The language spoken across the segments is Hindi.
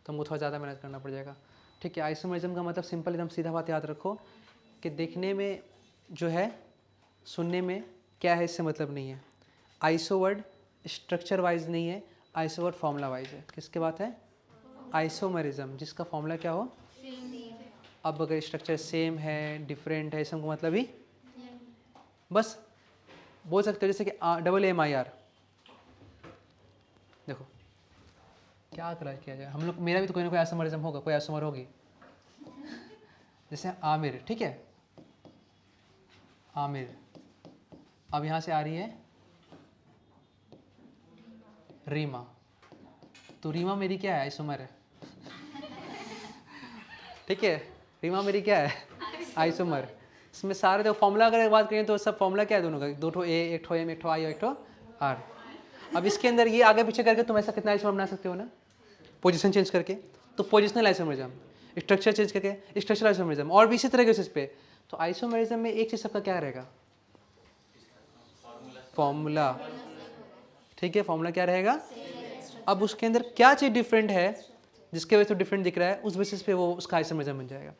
तो हमको थोड़ा ज़्यादा मेहनत करना पड़ जाएगा। ठीक है, आइसोमरिज्म का मतलब सिंपल एकदम सीधा बात याद रखो कि देखने में जो है, सुनने में क्या है इससे मतलब नहीं है। आइसो वर्ड स्ट्रक्चर वाइज नहीं है, आइसो वर्ड फॉर्मूला वाइज है। किसके बात है? आइसोमरिज्म, जिसका फॉर्मूला क्या हो। अब अगर स्ट्रक्चर सेम है डिफरेंट है, इसका मतलब ही बस बोल सकते हो जैसे कि AAMIR। देखो क्या करा किया जाए, हम लोग मेरा भी तो कोई ना कोई आइसोमरिज्म होगा, कोई आइसोमर होगी। जैसे आमिर, ठीक है, आमिर, अब यहाँ से आ रही है रीमा, तो रीमा मेरी क्या है? आइसोमर है। ठीक है, रीमा मेरी क्या है? आइसोमर। इसमें सारे देखो फॉर्मूला अगर बात करें तो सब फॉर्मूला क्या है दोनों का? 2 ठो ए, 1 ठो एम, 1 ठो आई और 1 ठो आर। अब इसके अंदर ये आगे पीछे करके तुम ऐसा कितना आइसोमर बना सकते हो ना, पोजीशन चेंज करके, तो पोजिशनल आइसोमरिज्म, स्ट्रक्चर चेंज करके स्ट्रक्चरल आइसोमरिज्म, और भी इसी तरह के उस पे। तो आइसोमरिज्म में एक चीज सबका क्या रहेगा? फॉर्मूला। ठीक है, फॉर्मूला क्या रहेगा? अब उसके अंदर क्या चीज डिफरेंट है जिसके वजह से डिफरेंट दिख रहा है, उस बेसिस पे वो उसका आइसोमरिज्म बन जाएगा।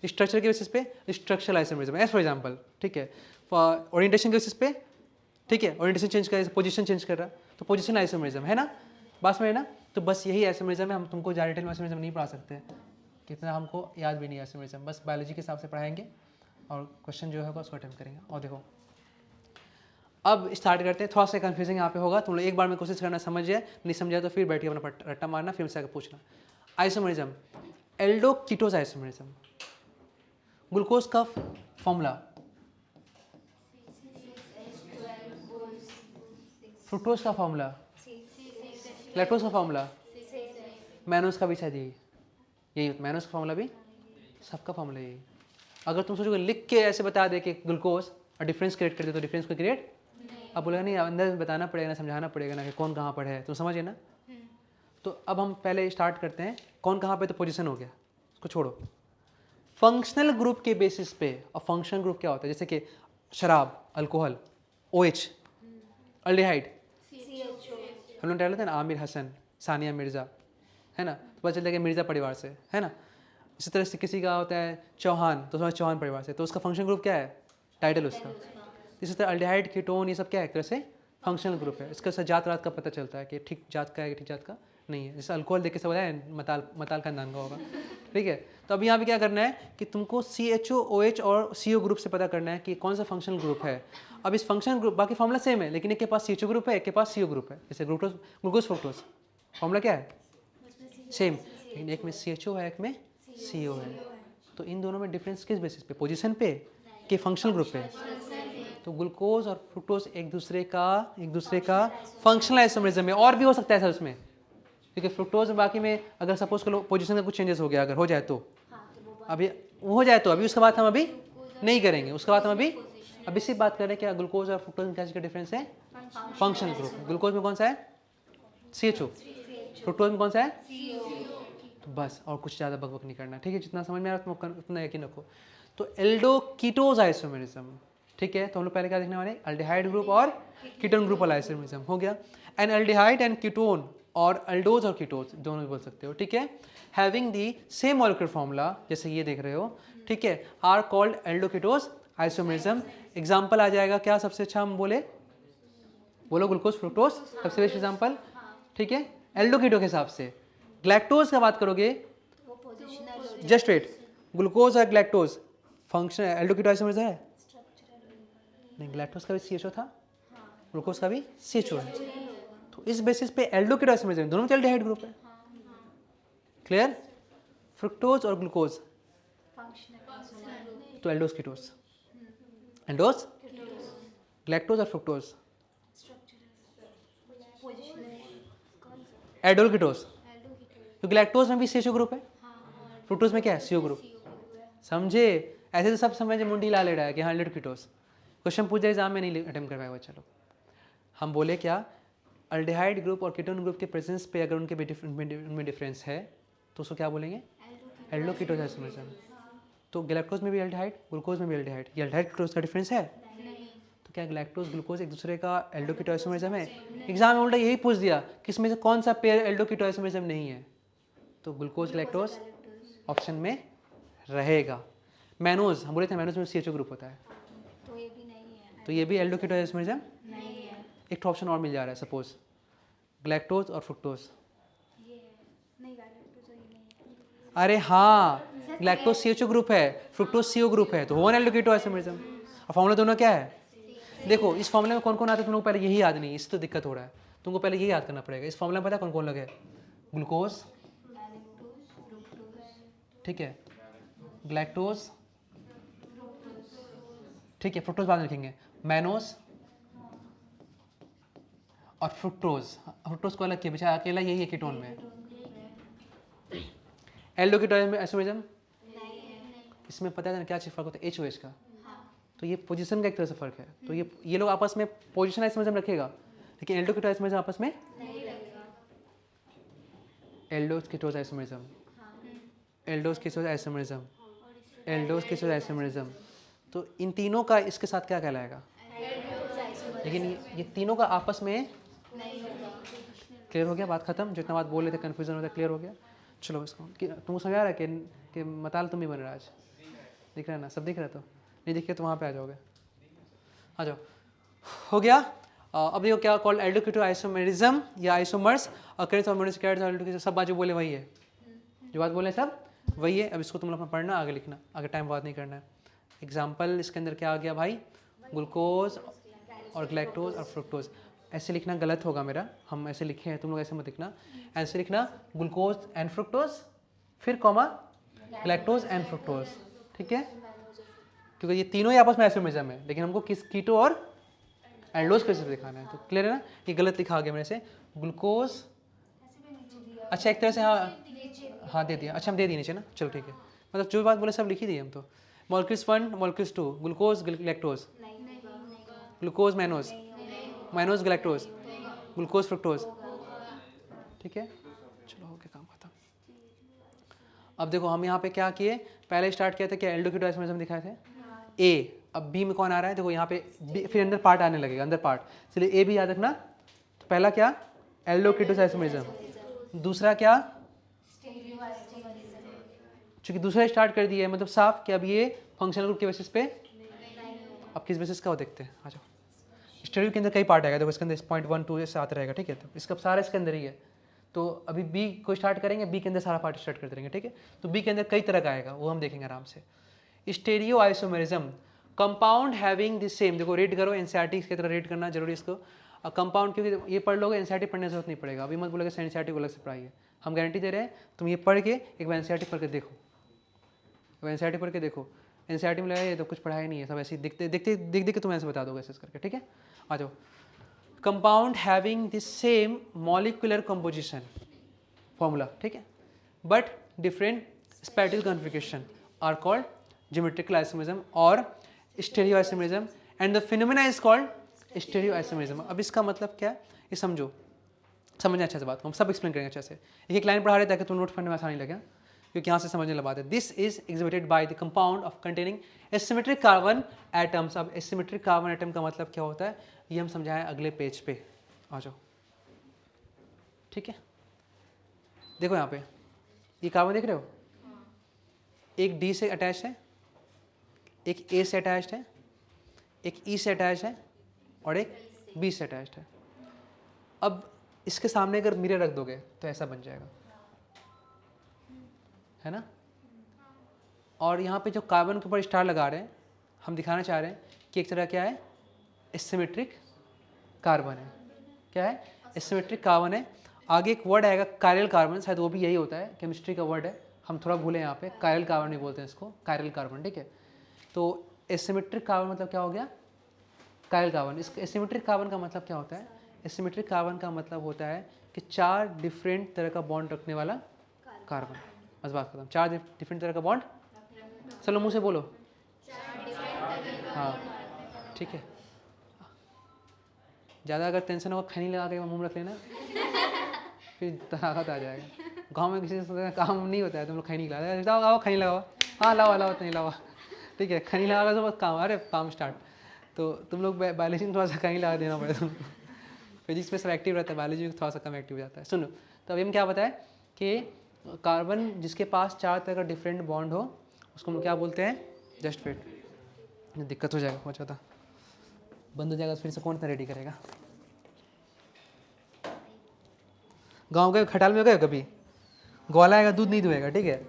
स्ट्रक्चर के बेसिस पे structural isomerism, as for example. ठीक है, ओरिएंटेशन के बेसिस पे, ठीक है, ओरिएंटेशन चेंज कर, पोजीशन चेंज कर रहा, तो पोजीशन आइसोमरिज्म है ना, बात में है ना। तो बस यही आइसोमरिज्म है, हम तुमको ज़्यादा डिटेल में आइसोमरिज्म नहीं पढ़ा सकते, कितना हमको याद भी नहीं है आइसोमरिज्म, बस बायोलॉजी के हिसाब से पढ़ाएंगे और क्वेश्चन जो होगा उसको अटेम्प्ट करेंगे। और देखो अब स्टार्ट करते हैं, थोड़ा सा कन्फ्यूजिंग यहाँ पे होगा, तुम लोग एक बार में कोशिश करना समझ जाए, नहीं समझा तो फिर बैठ के अपना रट्टा मारना, फिर से आगे पूछना। Isomerism, Aldo ketose isomerism, glucose का फॉर्मूला, फ्रुक्टोज का फॉर्मूला, लैक्टोज का फॉर्मूला, मैनोज का भी शायद यही मैनोज का फॉर्मूला भी, सबका फॉर्मूला यही। अगर तुम सोचोगे लिख के ऐसे बता दे कि ग्लूकोज और डिफरेंस क्रिएट कर दे, तो डिफरेंस को क्रिएट अब बोलेगा नहीं, अंदर बताना पड़ेगा ना, समझाना पड़ेगा ना कि कौन कहाँ पर है, तुम समझे ना। तो अब हम पहले स्टार्ट करते हैं, कौन कहाँ पे, तो पोजीशन हो गया, उसको छोड़ो। फंक्शनल ग्रुप के बेसिस पे, और फंक्शनल ग्रुप क्या होता है, जैसे कि शराब, अल्कोहल, OH, अल्डिहाइड, हम लोग डालते हैं ना, आमिर हसन, सानिया मिर्ज़ा, है ना, तो पता चलता है कि मिर्ज़ा परिवार से है ना। इसी तरह से किसी का होता है चौहान, तो चौहान परिवार से, तो उसका फंक्शनल ग्रुप क्या है? टाइटल उसका। इसी तरह अल्डिहाइड, कीटोन, ये सब क्या है? एक तरह से फंक्शनल ग्रुप है। इसका जात रात का पता चलता है कि ठीक जात का है कि ठीक जात का नहीं है। जैसे अल्कोहल देख के सब बताया मताल खानदान का होगा। ठीक है, तो अब यहाँ पे क्या करना है कि तुमको CHO, OH और CO ग्रुप से पता करना है कि कौन सा फंक्शनल ग्रुप है। अब इस फंक्शनल ग्रुप, बाकी फॉर्मूला सेम है, लेकिन एक के पास CHO ग्रुप है, एक के पास CO ग्रुप है। जैसे ग्लूकोज फ्रुक्टोज, फॉर्मूला क्या है? सेम, लेकिन एक में CHO है, एक में CO है। तो इन दोनों में डिफरेंस किस बेसिस पे? पोजीशन पे कि फंक्शनल ग्रुप पे? तो ग्लूकोज और फ्रुक्टोज एक दूसरे का फंक्शनल आइसोमरिज्म है। और भी हो सकता है सर उसमें, क्योंकि फ्रुक्टोज में बाकी में अगर सपोज करो पोजीशन का कुछ चेंजेस हो गया, अगर हो जाए तो अभी हो जाए तो अभी उसका बात हम अभी नहीं करेंगे, उसका बात हम अभी सिर्फ बात करें कि ग्लूकोज और फ्रुक्टोज में क्या डिफरेंस है? Functional group. ग्लूकोज में कौन सा है? CHO, फ्रुक्टोज में कौन सा है? तो बस, और कुछ ज़्यादा बकबक नहीं करना, ठीक है। जितना समझ में आ रहा है उतना यकीन रखो। तो एल्डो कीटोज आइसोमरिज्म, ठीक है। तो हम लोग पहले क्या देखने वाले? अल्डिहाइड ग्रुप और कीटोन ग्रुप वाला आइसोमरिज्म हो गया। एंड अल्डिहाइड एंड कीटोन, और अल्डोज और कीटोज दोनों बोल सकते हो, ठीक है, having the same molecular formula, जैसे ये देख रहे हो, ठीक है, are called aldo ketose isomerism. Example आ जाएगा क्या सबसे अच्छा, हम बोलो ग्लूकोज फ्रुक्टोज सबसे बेस्ट एग्जाम्पल, ठीक है, एल्डो कीटो के हिसाब से। ग्लैक्टोज का बात करोगे, जस्ट वेट, ग्लूकोज और ग्लैक्टोज फंक्शन एल्डो कीटो आइसोमरिज्म है नहीं, ग्लैक्टोज का भी CHO था, ग्लूकोज का भी CHO है। तो इस बेसिस पे एल्डो कीटो आइसोमरिज्म, दोनों में एल्डिहाइड ग्रुप है। क्लियर? फ्रुक्टोज और ग्लूकोज तो एल्डोज कीटोज, एल्डोज, ग्लैक्टोज और फ्रुक्टोज एल्डोल कीटोज, क्योंकि ग्लैक्टोज में भी CHO ग्रुप है, फ्रुक्टोज में क्या है? CO group. समझे? ऐसे तो सब समझ मुंडी ला ले रहा है कि हाँ एल्डो कीटोज, क्वेश्चन पूछ जाए एग्जाम में नहीं अटेम्प्ट कर पाएगा बच्चा लोग। हम बोले क्या, अल्डिहाइड ग्रुप और कीटोन ग्रुप के प्रेजेंस पे अगर उनमें डिफरेंस है तो उसको क्या बोलेंगे? Aldo ketose isomerism. तो ग्लैक्टोज में भी एल्डिहाइड, ग्लूकोज में भी एल्डिहाइड, ये एल्डिहाइड कीटोज का डिफरेंस है? तो क्या ग्लैक्टोज ग्लूकोज एक दूसरे का एल्डो कीटो आइसोमरिज्म है? एग्जाम में उल्टा यही पूछ दिया कि इसमें से कौन सा पेयर एल्डो कीटो आइसोमरिज्म नहीं है, तो ग्लूकोज गैलेक्टोज ऑप्शन में रहेगा। मैनोज, हम बोले थे मैनोज में CHO ग्रुप होता है, तो ये भी नहीं है, तो ये भी एल्डोकेटो आइसोमरिज्म नहीं है, एक तो ऑप्शन और मिल जा रहा है, सपोज ग्लैक्टोज और फ्रुक्टोज। ये है, नहीं गैलेक्टोज ये नहीं है। अरे हाँ, ग्लैक्टोज CHO ग्रुप है, फ्रुक्टोज CO ग्रुप है, तो वन एल्डोकेटो आइसोमरिज्म। और फॉर्मूला दोनों क्या है? देखो इस फॉर्मूले में कौन कौन आता है तुम लोग पहले यही याद नहीं, इससे तो दिक्कत हो रहा है, तुमको पहले यही याद करना पड़ेगा। इस फॉर्मूला में पता है कौन कौन लगे? ग्लूकोज, ठीक है, ग्लैक्टोज, ठीक है, फ्रुक्टोज बाद में लिखेंगे, मैनोज और फ्रुक्टोज। फ्रुक्टोज को अलग किया, बेचारा अकेला यही है कीटोन में। एल्डोकेटो आइसोमरिज्म इसमें पता है ना क्या चीज फर्क होता है? HOH का। तो ये पोजीशन का एक तरह से फर्क है, तो ये लोग आपस में पोजीशन आइसोमरिज्म रखेगा, लेकिन एल्डोकेटो आइसोमरिज्म आपस में aldo ketose isomerism, aldose ketose isomerism, aldose ketose isomerism. तो इन तीनों का इसके साथ क्या कहलाएगा? लेकिन ये तीनों का आपस में क्लियर हो गया, बात खत्म। जितना बात बोल रहे थे कन्फ्यूजन होता है, क्लियर हो गया। चलो इसको तुमको समझ आ रहा है कि मताल तुम ही बन रहा आज, दिख रहा है ना? सब दिख रहा है? तो नहीं दिखे तो वहाँ पे आ जाओगे, आ जाओ। हो गया। अब देखो क्या कॉल्ड एल्डोकेटो आइसोमेरिज्म या आइसोमर्स और करेंट सब बात जो बोले वही है, जो बात बोले सब वही है। अब इसको तुम लोग अपना पढ़ना, आगे लिखना, आगे टाइम बात नहीं करना है। एग्जाम्पल इसके अंदर क्या आ गया भाई? ग्लूकोज और ग्लैक्टोज और फ्रुक्टोज। ऐसे लिखना गलत होगा मेरा, हम ऐसे लिखे हैं, तुम लोग ऐसे मत लिखना। ऐसे लिखना ग्लूकोज एंड फ्रुक्टोज, फिर कॉमा ग्लैक्टोज एंड फ्रुक्टोज, ठीक है? क्योंकि ये तीनों ही आपस में आइसोमरिज्म है, लेकिन हमको किस कीटो और एल्डोज को सिर्फ दिखाना है। तो क्लियर है ना? ये गलत लिखा गया मेरे से। ग्लूकोज, अच्छा एक तरह से हाँ दे दिया, अच्छा हम दे दिए नीचे ना, चलो ठीक है। मतलब जो बात बोले सब लिख ही दिए हम तो। Molecules 1 molecules 2, glucose galactose, glucose mannose, mannose galactose, glucose fructose, ठीक है? चलो हो गया काम खत्म। अब देखो हम यहाँ पे क्या किए, पहले स्टार्ट किया था क्या? एल्डोकेटो आइसोमरिज्म दिखाए थे ए। अब बी में कौन आ रहा है? देखो यहाँ पे बी, फिर अंदर पार्ट आने लगेगा, अंदर पार्ट, इसलिए ए भी याद रखना। तो पहला क्या? एल्डोकेटो आइसोमरिज्म। दूसरा क्या? चूंकि दूसरा स्टार्ट कर दिया है मतलब साफ कि अब ये फंक्शनल ग्रुप के बेसिस पे, अब किस बेसिस का वो देखते हैं, आ जाओ। स्टडी के अंदर कई पार्ट आएगा, देखो इसके अंदर पॉइंट 1 2 से आता रहेगा, ठीक है? तो इसका सारा इसके अंदर ही है। तो अभी बी को स्टार्ट करेंगे, बी के अंदर सारा पार्ट स्टार्ट कर देंगे, ठीक है? तो बी के अंदर कई तरह का आएगा, वो हम देखेंगे आराम से। Stereo isomerism, compound having the same, देखो रीड करो, एनसीईआरटी की तरह रीड करना जरूरी इसको। कंपाउंड क्योंकि ये पढ़ लोगे, एनसीईआरटी पढ़ने की जरूरत नहीं पड़ेगा। अभी मत बोलोगे एनसीईआरटी को अलग से पढ़ाइए, हम गारंटी दे रहे हैं तुम ये पढ़ के एक बार एनसीईआरटी पढ़ के देखो, एनसीईआरटी पढ़ के देखो, एनसीईआरटी में लगा ये तो कुछ पढ़ाई नहीं है, सब ऐसे दिखते दिखते दिख के तुम ऐसे बता दोगे ऐसे करके, ठीक है? आ जाओ। Compound having the same molecular composition formula, ठीक है, but different spatial configuration are called geometrical isomerism और stereo isomerism and the phenomena is called stereo isomerism. अब इसका मतलब क्या है ये समझो, समझना अच्छे से बात को, हम सब एक्सप्लेन करेंगे अच्छे से। एक लाइन पढ़ा रहे ताकि तुम नोट करने में आसानी लगे, क्योंकि यहाँ से समझने वाली बात है। This is exhibited by the compound of containing asymmetric carbon atoms. अब एसिमेट्रिक कार्बन एटम का मतलब क्या होता है ये हम समझाएं अगले पेज पे, आ जाओ, ठीक है? देखो यहाँ पे ये कार्बन देख रहे हो, एक डी से अटैच है, एक ए से अटैच्ड है, एक ई से अटैच है और एक बी से अटैच्ड है। अब इसके सामने अगर मिरर रख दोगे तो ऐसा बन जाएगा, है ना? और यहाँ पे जो कार्बन के ऊपर स्टार लगा रहे हैं, हम दिखाना चाह रहे हैं कि एक तरह क्या है, एसिमेट्रिक कार्बन है। क्या है? एसिमेट्रिक कार्बन है। आगे एक वर्ड आएगा कायरल कार्बन, शायद वो भी यही होता है, केमिस्ट्री का वर्ड है, हम थोड़ा भूले यहाँ पे, कायरल कार्बन भी बोलते हैं इसको, कायरल कार्बन, ठीक है? तो एसिमेट्रिक कार्बन मतलब क्या हो गया? Chiral carbon. इस एसिमेट्रिक कार्बन का मतलब क्या होता है? एसिमेट्रिक कार्बन का मतलब होता है कि 4 डिफरेंट तरह का बॉन्ड रखने वाला कार्बन। बस बात खत्म, 4 डिफरेंट तरह का बॉन्ड। चलो मुँह से बोलो, हाँ ठीक है। ज़्यादा अगर टेंशन होगा खैनी लगा के मुँह रख लेना, फिर ताकत आ जाएगा। गांव में किसी से काम नहीं होता है, तुम लोग खैनी लगाओ, खैनी लगाओ, हाँ लाओ लाओ नहीं लाओ, ठीक है? खैनी लगा तो बस काम, अरे काम स्टार्ट। तो तुम लोग बायोलॉजी में थोड़ा सा खैनी लगा देना पड़ेगा तुमको, फिजिक्स में सब एक्टिव रहता है, बायोलॉजी में थोड़ा सा कम एक्टिव हो जाता है। सुनो, तो अभी हम क्या बताएं कि कार्बन जिसके पास 4 तरह का डिफरेंट बॉन्ड हो उसको हम क्या बोलते हैं? Just fit. दिक्कत हो जाएगा बहुत ज़्यादा, बंद हो जाएगा तो फिर से कौन इतना रेडी करेगा? गांव के खटाल में गए कभी? ग्वाला आएगा दूध नहीं दुएगा, ठीक है,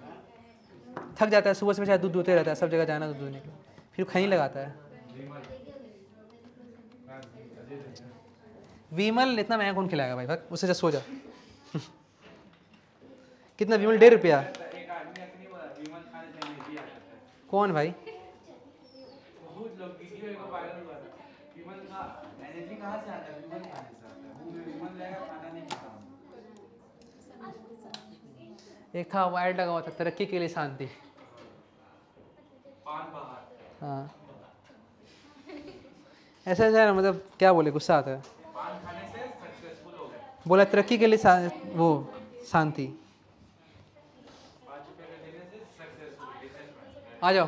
थक जाता है सुबह से शायद दूध दूते रहता है, सब जगह जाना दूध दूने के लिए, फिर खैनी लगाता है। विमल इतना महंगा कौन खिलाएगा भाई, भाग उससे सो जा। कितना विमल? 1.5 रुपया? कौन भाई? एक था वाइड लगा हुआ था, तरक्की के लिए शांति। हाँ ऐसा ऐसा है ना, मतलब क्या बोले, गुस्सा आता है। बोला तरक्की के लिए वो शांति। आ जाओ।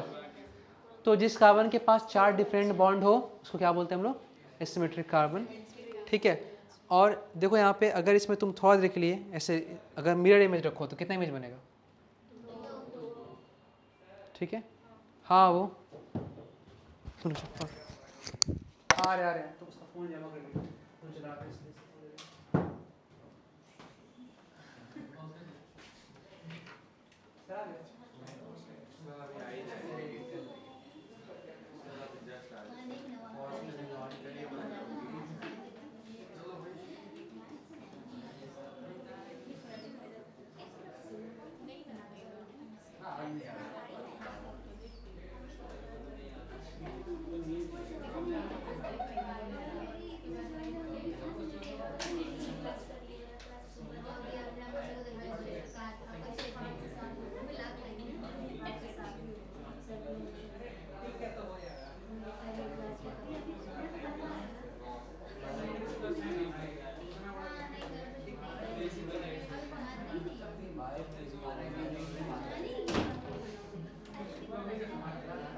तो जिस कार्बन के पास 4 डिफरेंट बॉन्ड हो उसको क्या बोलते हैं हम लोग? एसिमेट्रिक कार्बन, ठीक है। और देखो यहाँ पे अगर इसमें तुम थोड़ा देर के लिए ऐसे अगर मिरर इमेज रखो तो कितना इमेज बनेगा? ठीक है। हाँ वो सुनो आ रहे तुम उसका फोन जमा कर दो, तुम चला रहे इसलिए।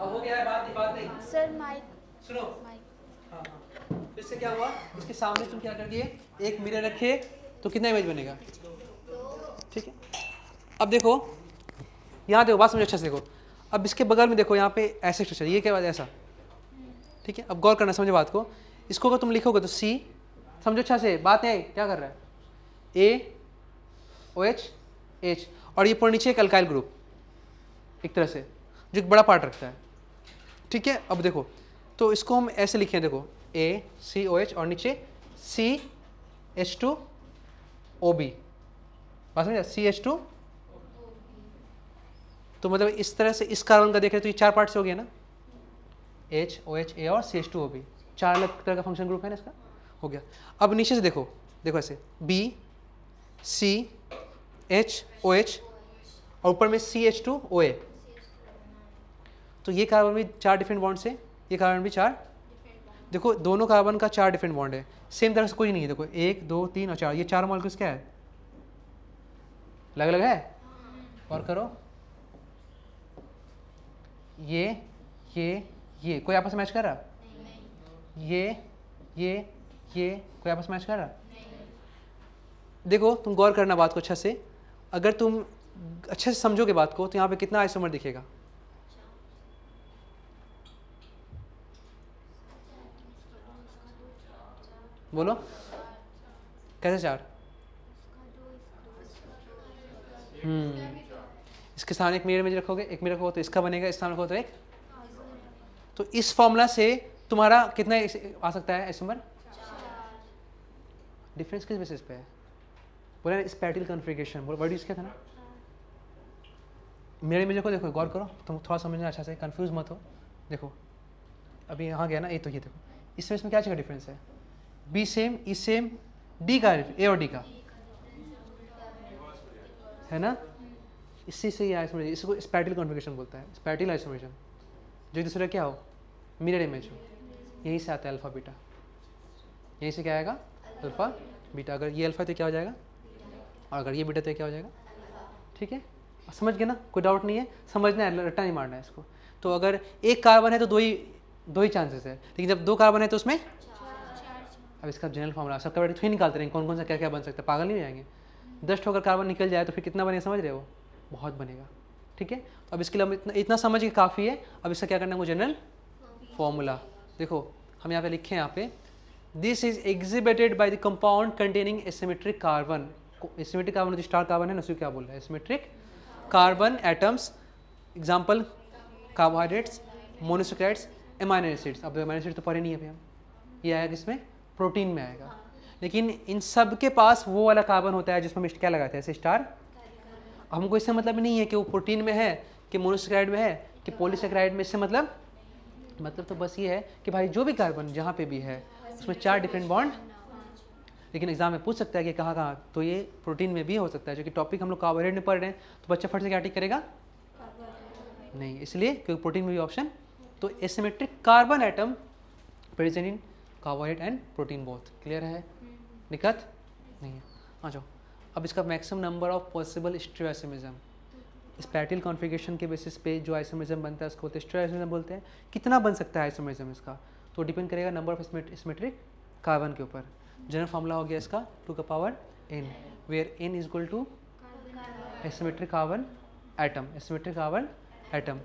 अब हो गया है, बात नहीं सर माइक सुनो। माइक हाँ इससे क्या हुआ, इसके सामने तुम क्या कर दिए, एक मिरर रखे तो कितना इमेज बनेगा? ठीक है। अब देखो यहाँ देखो, बात समझो अच्छे से देखो। अब इसके बगल में देखो, यहाँ पे ऐसे स्ट्रक्चर, ये क्या बात ऐसा, ठीक है। अब गौर करना, समझो बात को। इसको अगर तुम लिखोगे तो सी, समझो अच्छा से, बात नहीं क्या कर रहा है, AOH H, और ये पूरा नीचे एक अल्काइल ग्रुप एक तरह से जो एक बड़ा पार्ट रखता है, ठीक है। अब देखो तो इसको हम ऐसे लिखे हैं, देखो ACOH और नीचे CH2OB, बात समझा, CH2। तो मतलब इस तरह से इस कार्बन का देख रहे तो ये 4 पार्ट से हो गया ना, HOH A और CH2OB, 4 अलग तरह का फंक्शन ग्रुप है ना इसका, हो गया। अब नीचे से देखो, देखो ऐसे BCHOH और ऊपर में CH2OA, तो ये कार्बन भी 4 डिफरेंट बॉन्ड से, ये कार्बन भी 4, देखो दोनों कार्बन का 4 डिफरेंट बॉन्ड है, सेम तरह से कोई नहीं है। देखो 1 2 3 और 4, ये 4 मॉलिक्यूल्स क्या है, अलग अलग है। और करो ये कोई आपस में मैच कर रहा? ये कोई आपस में मैच कर रहा? देखो तुम गौर करना बात को अच्छा से, अगर तुम अच्छे से समझोगे बात को तो यहाँ पे कितना आइसोमर दिखेगा? बोलो कैसे 4? इसके सामने एक मिरर इमेज रखोगे, एक मिरर रखोगे तो इसका बनेगा, इस सामने रखोगे तो एक, तो इस फॉर्मूला से तुम्हारा कितना आ सकता है आइसोमर? डिफरेंस किस बेसिस पे है? बोला ना स्पैटियल कॉन्फ़िगरेशन, वर्ड यूज किया था ना। मिरर इमेज को देखो, गौर करो, तुम थोड़ा समझना अच्छा से, कंफ्यूज मत हो। देखो अभी यहाँ गया ना, ये तो ये देखो, इसमें क्या चीज़ का डिफरेंस है? बी सेम, ई सेम, डी का, ए और डी का है ना, इसी से ये आइसोमरेशन, इसको स्पैटियल कॉन्फ़िगरेशन बोलता है, स्पैटियल आइसोमरेशन, जो दूसरा क्या हो, मिरर इमेज हो, यहीं से आता है अल्फा बीटा, यहीं से क्या आएगा, अल्फा बीटा। अगर ये अल्फा तो क्या हो जाएगा, और अगर ये बीटा तो क्या हो जाएगा, ठीक है। समझ गए ना, कोई डाउट नहीं है, समझना है, रट्टा नहीं मारना है इसको। तो अगर एक कार्बन है तो दो ही चांसेस है, लेकिन जब 2 कार्बन है तो उसमें अब इसका जनरल फॉर्मूला सबका बैठे थोड़ी निकालते रहेंगे, कौन कौन सा क्या क्या बन सकता है, पागल नहीं हो जाएंगे। 10 ठोकर कार्बन निकल जाए तो फिर कितना बनेगा समझ रहे हो? बहुत बनेगा। ठीक है, तो अब इसके लिए हम इतना समझ के काफ़ी है। अब इसका क्या करना है वो जनरल फॉर्मूला देखो हम यहाँ पे लिखे हैं, यहाँ पे this is exhibited by the compound containing asymmetric carbon. Asymmetric carbon जो स्टार कार्बन है ना उसको क्या बोल रहा है? Asymmetric carbon atoms. Example carbohydrates, monosaccharides, amino acids. अब एमाइनो एसिड तो पढ़े नहीं है हम, ये आएगा किसमें? प्रोटीन में आएगा। लेकिन इन सब के पास वो वाला कार्बन होता है जिसमें हम क्या लगाते हैं ऐसे स्टार। हमको इससे मतलब नहीं है कि वो प्रोटीन में है कि मोनोसैकेराइड में है कि पॉलीसैकेराइड में। इससे मतलब तो बस ये है कि भाई जो भी कार्बन जहाँ पे भी है उसमें 4 डिफरेंट बॉन्ड। लेकिन एग्जाम में पूछ सकता है कि कहाँ कहाँ, तो ये प्रोटीन में भी हो सकता है। जो कि टॉपिक हम लोग कार्बोहाइड्रेट में पढ़ रहे हैं तो बच्चा फट से क्या टिक करेगा? नहीं, इसलिए क्योंकि प्रोटीन में भी ऑप्शन। तो asymmetric carbon atom present in carbohydrate and protein both. Clear है? दिक्कत नहीं है। आ जाओ अब इसका maximum number of possible stereoisomerism. Spatial configuration के बेसिस पे जो आइसोमरिज्म बनता है उसको बोलते हैं स्टीरियोआइसोमरिज्म बोलते हैं। कितना बन सकता है आइसोमरिज्म इसका? तो डिपेंड करेगा नंबर ऑफ सिमेट्रिक कार्बन के ऊपर। जनरल फॉर्मूला हो गया इसका 2 का power n, where n is equal to asymmetric carbon atom. Asymmetric carbon atom